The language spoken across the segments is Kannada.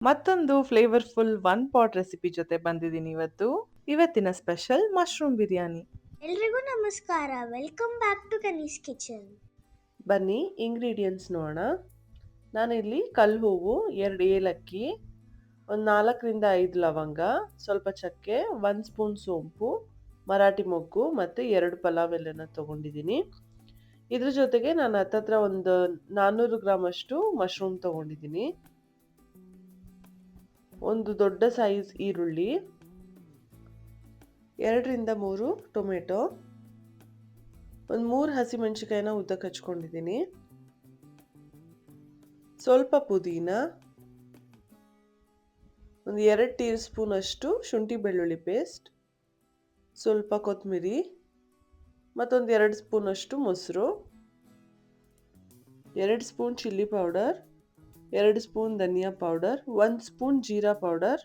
ಮತ್ತೊಂದು ಫ್ಲೇವರ್‌ಫುಲ್ ಒನ್ ಪಾಟ್ ರೆಸಿಪಿ ಜೊತೆ ಬಂದಿದ್ದೀನಿ ಇವತ್ತು. ಇವತ್ತಿನ ಸ್ಪೆಷಲ್ ಮಶ್ರೂಮ್ ಬಿರಿಯಾನಿ. ಎಲ್ರಿಗೂ ನಮಸ್ಕಾರ. Welcome back to Kaneez kitchen. ಬನ್ನಿ ಇಂಗ್ರೀಡಿಯೆಂಟ್ಸ್ ನೋಡೋಣ. ನಾನಿಲ್ಲಿ ಕಲ್ಲು ಹೂವು, 2 ಏಲಕ್ಕಿ, ಒಂದು 4ರಿಂದ 5 ಲವಂಗ, ಸ್ವಲ್ಪ ಚಕ್ಕೆ, 1 ಸ್ಪೂನ್ ಸೋಂಪು, ಮರಾಠಿ ಮೊಗ್ಗು ಮತ್ತು 2 ಪಲಾವ್ ಎಲೆನ ತೊಗೊಂಡಿದ್ದೀನಿ. ಇದ್ರ ಜೊತೆಗೆ ನಾನು ಹತ್ತತ್ರ ಒಂದು 400 ಗ್ರಾಮ್ ಅಷ್ಟು ಮಶ್ರೂಮ್ ತೊಗೊಂಡಿದ್ದೀನಿ. ಒಂದು ದೊಡ್ಡ ಸೈಜ್ ಈರುಳ್ಳಿ, 2ರಿಂದ 3 ಟೊಮೆಟೊ, ಒಂದು 3 ಹಸಿಮೆಣಸಿಕಾಯಿನ ಉದ್ದಕ್ಕೆ ಹಚ್ಕೊಂಡಿದ್ದೀನಿ, ಸ್ವಲ್ಪ ಪುದೀನ, ಒಂದು 2 ಟೀ ಸ್ಪೂನ್ ಅಷ್ಟು ಶುಂಠಿ ಬೆಳ್ಳುಳ್ಳಿ ಪೇಸ್ಟ್, ಸ್ವಲ್ಪ ಕೊತ್ತಂಬರಿ, ಮತ್ತೊಂದು 2 ಸ್ಪೂನ್ ಅಷ್ಟು ಮೊಸರು, 2 ಸ್ಪೂನ್ ಚಿಲ್ಲಿ ಪೌಡರ್, 2 ಸ್ಪೂನ್ ಧನಿಯಾ ಪೌಡರ್, 1 ಸ್ಪೂನ್ ಜೀರಾ powder,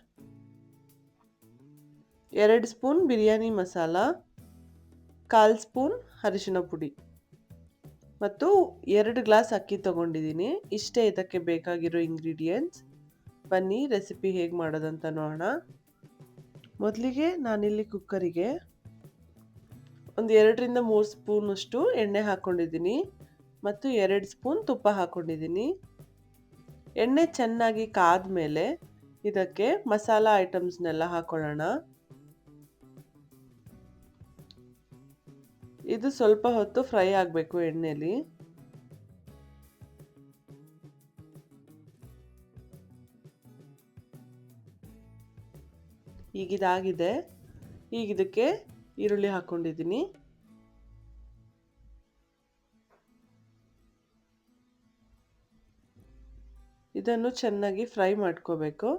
2 spoon biryani masala, 1/4 spoon ಅರಿಶಿನ ಪುಡಿ ಮತ್ತು 2 ಗ್ಲಾಸ್ ಅಕ್ಕಿ ತಗೊಂಡಿದ್ದೀನಿ. ಇಷ್ಟೇ ಇದಕ್ಕೆ ಬೇಕಾಗಿರೋ ಇಂಗ್ರೀಡಿಯೆಂಟ್ಸ್. ಬನ್ನಿ ರೆಸಿಪಿ ಹೇಗೆ ಮಾಡೋದಂತ ನೋಡೋಣ. ಮೊದಲಿಗೆ ನಾನಿಲ್ಲಿ ಕುಕ್ಕರಿಗೆ ಒಂದು 2ರಿಂದ 3 ಸ್ಪೂನ್ ಅಷ್ಟು ಎಣ್ಣೆ ಹಾಕ್ಕೊಂಡಿದ್ದೀನಿ ಮತ್ತು 2 ಸ್ಪೂನ್ ತುಪ್ಪ ಹಾಕ್ಕೊಂಡಿದ್ದೀನಿ. ಎಣ್ಣೆ ಚೆನ್ನಾಗಿ ಕಾದ ಮೇಲೆ ಇದಕ್ಕೆ ಮಸಾಲ ಐಟಮ್ಸ್ನೆಲ್ಲ ಹಾಕೊಳ್ಳೋಣ. ಇದು ಸ್ವಲ್ಪ ಹೊತ್ತು ಫ್ರೈ ಆಗಬೇಕು ಎಣ್ಣೆಲಿ. ಈಗ ಇದಾಗಿದೆ. ಈಗ ಇದಕ್ಕೆ ಈರುಳ್ಳಿ ಹಾಕ್ಕೊಂಡಿದ್ದೀನಿ. ಇದನ್ನು ಚೆನ್ನಾಗಿ ಫ್ರೈ ಮಾಡ್ಕೋಬೇಕು.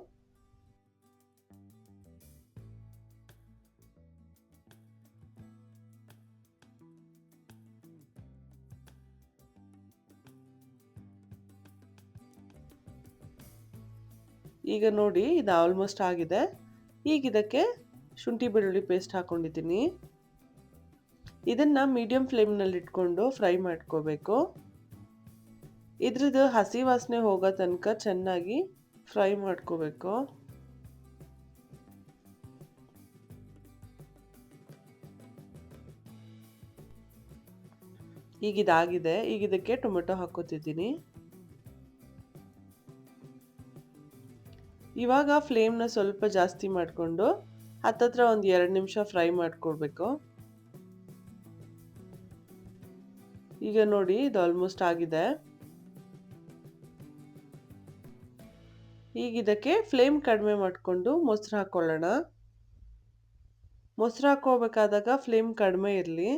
ಈಗ ನೋಡಿ ಇದು ಆಲ್ಮೋಸ್ಟ್ ಆಗಿದೆ. ಈಗ ಇದಕ್ಕೆ ಶುಂಠಿ ಬೆಳ್ಳುಳ್ಳಿ ಪೇಸ್ಟ್ ಹಾಕ್ಕೊಂಡಿದ್ದೀನಿ. ಇದನ್ನು ಮೀಡಿಯಂ ಫ್ಲೇಮ್ನಲ್ಲಿ ಇಟ್ಕೊಂಡು ಫ್ರೈ ಮಾಡ್ಕೋಬೇಕು. ಇದ್ರದ್ದು ಹಸಿ ವಾಸನೆ ಹೋಗೋ ತನಕ ಚೆನ್ನಾಗಿ ಫ್ರೈ ಮಾಡ್ಕೋಬೇಕು. ಈಗ ಇದಾಗಿದೆ. ಈಗ ಇದಕ್ಕೆ ಟೊಮೆಟೊ ಹಾಕೋತಿದ್ದೀನಿ. ಇವಾಗ ಫ್ಲೇಮ್ನ ಸ್ವಲ್ಪ ಜಾಸ್ತಿ ಮಾಡಿಕೊಂಡು ಹತ್ತತ್ರ ಒಂದು 2 ನಿಮಿಷ ಫ್ರೈ ಮಾಡ್ಕೊಳ್ಬೇಕು. ಈಗ ನೋಡಿ ಇದು ಆಲ್ಮೋಸ್ಟ್ ಆಗಿದೆ. ಈಗ ಇದಕ್ಕೆ ಫ್ಲೇಮ್ ಕಡಿಮೆ ಮಾಡಿಕೊಂಡು ಮೊಸರು ಹಾಕ್ಕೊಳ್ಳೋಣ. ಮೊಸರು ಹಾಕೋಬೇಕಾದಾಗ ಫ್ಲೇಮ್ ಕಡಿಮೆ ಇರಲಿ.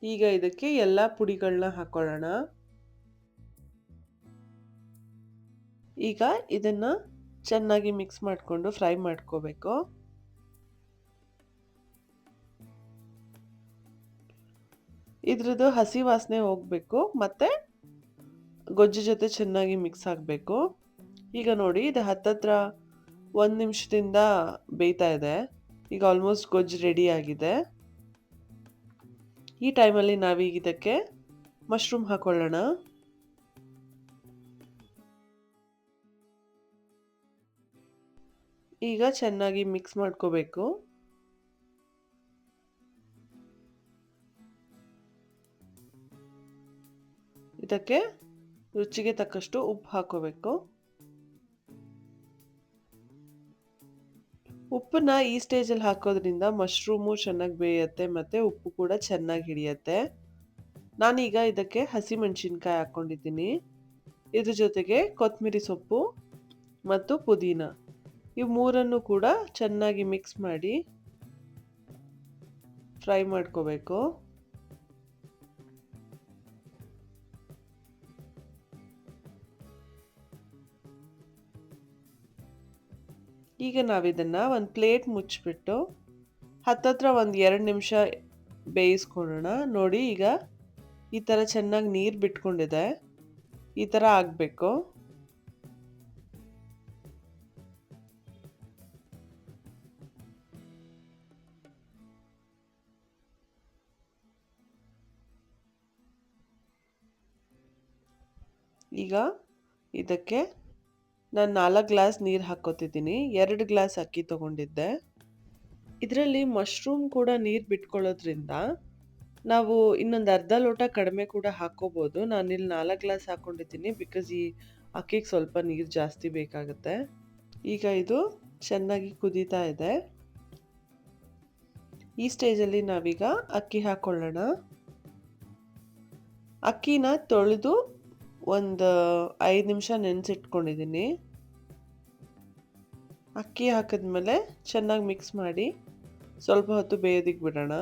ಈಗ ಇದಕ್ಕೆ ಎಲ್ಲ ಪುಡಿಗಳನ್ನ ಹಾಕೊಳ್ಳೋಣ. ಈಗ ಇದನ್ನು ಚೆನ್ನಾಗಿ ಮಿಕ್ಸ್ ಮಾಡಿಕೊಂಡು ಫ್ರೈ ಮಾಡ್ಕೋಬೇಕು. ಇದ್ರದ್ದು ಹಸಿ ವಾಸನೆ ಹೋಗಬೇಕು ಮತ್ತು ಗೊಜ್ಜು ಜೊತೆ ಚೆನ್ನಾಗಿ ಮಿಕ್ಸ್ ಆಗಬೇಕು. ಈಗ ನೋಡಿ ಇದು ಹತ್ತತ್ರ 1 ನಿಮಿಷದಿಂದ ಬೇಯ್ತಾ ಇದೆ. ಈಗ ಆಲ್ಮೋಸ್ಟ್ ಗೊಜ್ಜು ರೆಡಿ ಆಗಿದೆ. ಈ ಟೈಮಲ್ಲಿ ನಾವೀಗ ಇದಕ್ಕೆ ಮಶ್ರೂಮ್ ಹಾಕೊಳ್ಳೋಣ. ಈಗ ಚೆನ್ನಾಗಿ ಮಿಕ್ಸ್ ಮಾಡ್ಕೋಬೇಕು. ಇದಕ್ಕೆ ರುಚಿಗೆ ತಕ್ಕಷ್ಟು ಉಪ್ಪು ಹಾಕೋಬೇಕು. ಉಪ್ಪನ್ನ ಈ ಸ್ಟೇಜಲ್ಲಿ ಹಾಕೋದ್ರಿಂದ ಮಶ್ರೂಮು ಚೆನ್ನಾಗಿ ಬೇಯುತ್ತೆ ಮತ್ತು ಉಪ್ಪು ಕೂಡ ಚೆನ್ನಾಗಿ ಹಿಡಿಯುತ್ತೆ. ನಾನೀಗ ಇದಕ್ಕೆ ಹಸಿಮೆಣಸಿನ್ಕಾಯಿ ಹಾಕ್ಕೊಂಡಿದ್ದೀನಿ. ಇದ್ರ ಜೊತೆಗೆ ಕೊತ್ತಂಬರಿ ಸೊಪ್ಪು ಮತ್ತು ಪುದೀನ ಇವು ಮೂರನ್ನು ಕೂಡ ಚೆನ್ನಾಗಿ ಮಿಕ್ಸ್ ಮಾಡಿ ಫ್ರೈ ಮಾಡ್ಕೋಬೇಕು. ಈಗ ನಾವಿದನ್ನು ಒಂದು ಪ್ಲೇಟ್ ಮುಚ್ಚಿಬಿಟ್ಟು ಹತ್ತತ್ರ ಒಂದು 2 ನಿಮಿಷ ಬೇಯಿಸ್ಕೊಳ್ಳೋಣ. ನೋಡಿ ಈಗ ಈ ಥರ ಚೆನ್ನಾಗಿ ನೀರು ಬಿಟ್ಕೊಂಡಿದೆ. ಈ ಥರ ಆಗಬೇಕು. ಈಗ ಇದಕ್ಕೆ ನಾನು 4 ಗ್ಲಾಸ್ ನೀರು ಹಾಕ್ಕೋತಿದ್ದೀನಿ. 2 ಗ್ಲಾಸ್ ಅಕ್ಕಿ ತಗೊಂಡಿದ್ದೆ. ಇದರಲ್ಲಿ ಮಶ್ರೂಮ್ ಕೂಡ ನೀರು ಬಿಟ್ಕೊಳ್ಳೋದ್ರಿಂದ ನಾವು ಇನ್ನೊಂದು ಅರ್ಧ ಲೋಟ ಕಡಿಮೆ ಕೂಡ ಹಾಕ್ಕೋಬೋದು. ನಾನಿಲ್ಲಿ 4 ಗ್ಲಾಸ್ ಹಾಕ್ಕೊಂಡಿದ್ದೀನಿ ಬಿಕಾಸ್ ಈ ಅಕ್ಕಿಗೆ ಸ್ವಲ್ಪ ನೀರು ಜಾಸ್ತಿ ಬೇಕಾಗುತ್ತೆ. ಈಗ ಇದು ಚೆನ್ನಾಗಿ ಕುದೀತಾ ಇದೆ. ಈ ಸ್ಟೇಜಲ್ಲಿ ನಾವೀಗ ಅಕ್ಕಿ ಹಾಕ್ಕೊಳ್ಳೋಣ. ಅಕ್ಕಿನ ತೊಳೆದು ಒಂದು 5 ನಿಮಿಷ ನೆನೆಸಿಟ್ಕೊಂಡಿದ್ದೀನಿ. ಅಕ್ಕಿ ಹಾಕಿದ್ಮೇಲೆ ಚೆನ್ನಾಗಿ ಮಿಕ್ಸ್ ಮಾಡಿ ಸ್ವಲ್ಪ ಹೊತ್ತು ಬೇಯೋದಕ್ಕೆ ಬಿಡೋಣ.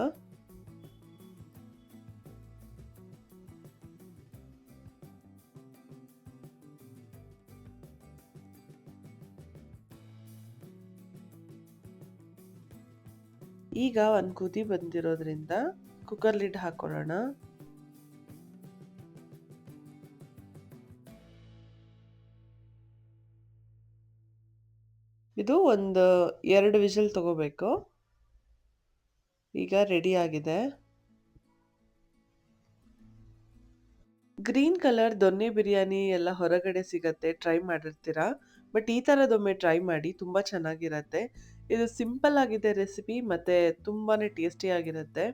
ಈಗ ಒಂದು ಕುದಿ ಬಂದಿರೋದ್ರಿಂದ ಕುಕ್ಕರ್ ಲಿಡ್ ಹಾಕೊಳ್ಳೋಣ. ಇದು ಒಂದು 2 ವಿಷಲ್ ತಗೋಬೇಕು. ಈಗ ರೆಡಿ ಆಗಿದೆ. ಗ್ರೀನ್ ಕಲರ್ ದೊನ್ನೆ ಬಿರಿಯಾನಿ ಎಲ್ಲ ಹೊರಗಡೆ ಸಿಗತ್ತೆ, ಟ್ರೈ ಮಾಡಿರ್ತೀರಾ. ಬಟ್ ಈ ಥರದೊಮ್ಮೆ ಟ್ರೈ ಮಾಡಿ, ತುಂಬ ಚೆನ್ನಾಗಿರತ್ತೆ. ಇದು ಸಿಂಪಲ್ ಆಗಿದೆ ರೆಸಿಪಿ ಮತ್ತು ತುಂಬಾ ಟೇಸ್ಟಿಯಾಗಿರುತ್ತೆ.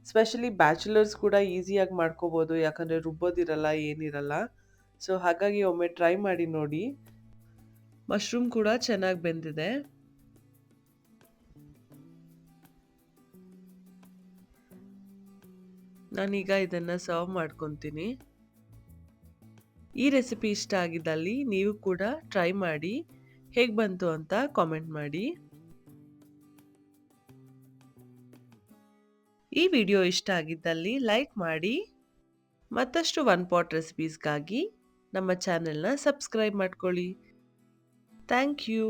ಸ್ಪೆಷಲಿ ಬ್ಯಾಚುಲರ್ಸ್ ಕೂಡ ಈಸಿಯಾಗಿ ಮಾಡ್ಕೋಬೋದು, ಯಾಕಂದರೆ ರುಬ್ಬೋದಿರಲ್ಲ, ಏನಿರಲ್ಲ. ಸೊ ಹಾಗಾಗಿ ಒಮ್ಮೆ ಟ್ರೈ ಮಾಡಿ ನೋಡಿ. ಮಶ್ರೂಮ್ ಕೂಡ ಚೆನ್ನಾಗಿ ಬೆಂದಿದೆ. ನಾನೀಗ ಇದನ್ನು ಸರ್ವ್ ಮಾಡ್ಕೊತೀನಿ. ಈ ರೆಸಿಪಿ ಇಷ್ಟ ಆಗಿದ್ದಲ್ಲಿ ನೀವು ಕೂಡ ಟ್ರೈ ಮಾಡಿ, ಹೇಗೆ ಬಂತು ಅಂತ ಕಾಮೆಂಟ್ ಮಾಡಿ. ಈ ವಿಡಿಯೋ ಇಷ್ಟ ಆಗಿದ್ದಲ್ಲಿ ಲೈಕ್ ಮಾಡಿ. ಮತ್ತಷ್ಟು ಒನ್ ಪಾಟ್ ರೆಸಿಪೀಸ್ಗಾಗಿ ನಮ್ಮ ಚಾನೆಲ್ನ ಸಬ್ಸ್ಕ್ರೈಬ್ ಮಾಡ್ಕೊಳ್ಳಿ. Thank you.